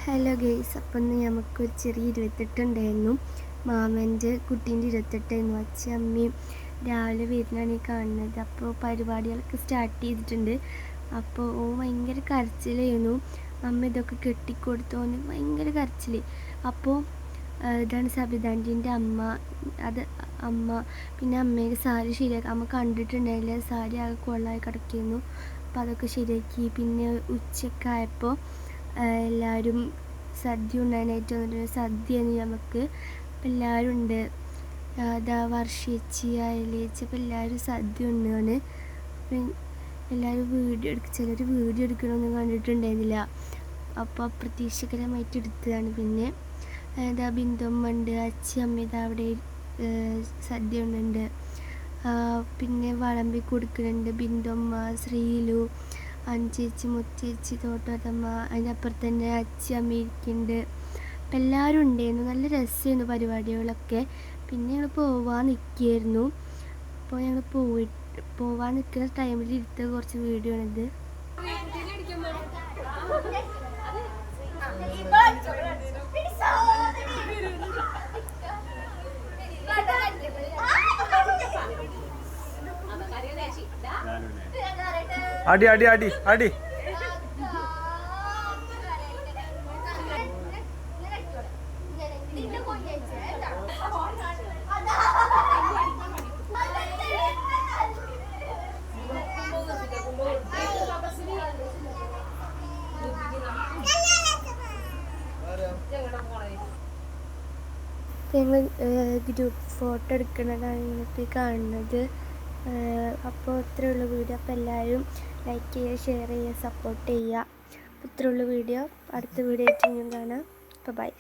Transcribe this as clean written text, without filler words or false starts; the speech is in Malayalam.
ഹലോ ഗെയ്സ്, അപ്പം ഇന്ന് നമുക്കൊരു ചെറിയ 28 ഉണ്ടായിരുന്നു. മാമൻ്റെ കുട്ടീൻ്റെ 28ആയിരുന്നു. അച്ഛനും അമ്മയും രാവിലെ വരുന്നതാണ് ഈ കാണുന്നത്. അപ്പോൾ പരിപാടികളൊക്കെ സ്റ്റാർട്ട് ചെയ്തിട്ടുണ്ട്. അപ്പോൾ ഭയങ്കര കരച്ചിലായിരുന്നു. അമ്മ ഇതൊക്കെ കെട്ടിക്കൊടുത്തോന്ന് ഭയങ്കര കരച്ചിൽ. അപ്പോൾ ഇതാണ് സബിതാൻ്റീൻ്റെ അമ്മ. അമ്മ പിന്നെ അമ്മയുടെ സാരി ശരിയാക്കി. അമ്മ കണ്ടിട്ടുണ്ടായില്ല, സാരി ആകെ കൊള്ളായി കിടക്കുന്നു. അപ്പോൾ അതൊക്കെ ശരിയാക്കി. പിന്നെ ഉച്ചക്കായപ്പോൾ എല്ലാവരും സദ്യ ഉണ്ടാകാനായിട്ട് വന്നിട്ടുണ്ട്. സദ്യയാണ് നമുക്ക്. അപ്പം എല്ലാവരും ഉണ്ട്. അതാ വർഷിച്ചി അയലേച്ചി, അപ്പം എല്ലാവരും സദ്യ ഉണ്ണാണ്. എല്ലാവരും ചിലർ വീഡിയോ എടുക്കണമെന്ന് കണ്ടിട്ടുണ്ടായിരുന്നില്ല. അപ്പോൾ അപ്രതീക്ഷിതമായിട്ട് എടുത്തതാണ്. പിന്നെ ഇതാ ബിന്ദുമ്മ ഉണ്ട്, അച്ഛൻ അമ്മ ഇതാ അവിടെ സദ്യ ഉണ്ടുണ്ട്. പിന്നെ വിളമ്പി കൊടുക്കുന്നുണ്ട് ബിന്ദുമ്മ, ശ്രീലു, അഞ്ചേച്ചി, മുത്തേച്ചി, തോട്ടത്തമ്മ. അതിൻ്റെ അപ്പുറത്ത് തന്നെ അച്ഛൻ അമ്മ ഇരിക്കുന്നുണ്ട്. അപ്പം എല്ലാവരും ഉണ്ടായിരുന്നു. നല്ല രസമായിരുന്നു പരിപാടികളൊക്കെ. പിന്നെ ഞങ്ങൾ പോവാൻ നിൽക്കുകയായിരുന്നു. അപ്പോൾ ഞങ്ങൾ പോവാൻ നിൽക്കുന്ന ടൈമിൽ എടുത്ത കുറച്ച് വീഡിയോ ആണിത്. അടി അടി അടി അടി ഞങ്ങൾ ഗ്രൂപ്പ് ഫോട്ടോ എടുക്കുന്നതാണ് നിങ്ങൾക്ക് കാണുന്നത്. അപ്പോൾ ഇത്രയുള്ള വീഡിയോ. അപ്പോൾ എല്ലാവരും ലൈക്ക് ചെയ്യുക, ഷെയർ ചെയ്യുക, സപ്പോർട്ട് ചെയ്യുക. അപ്പോൾ ഇത്രയുള്ള വീഡിയോ. അടുത്ത വീഡിയോ ആയിട്ട് ഞാൻ കാണാം. അപ്പോൾ ബൈ.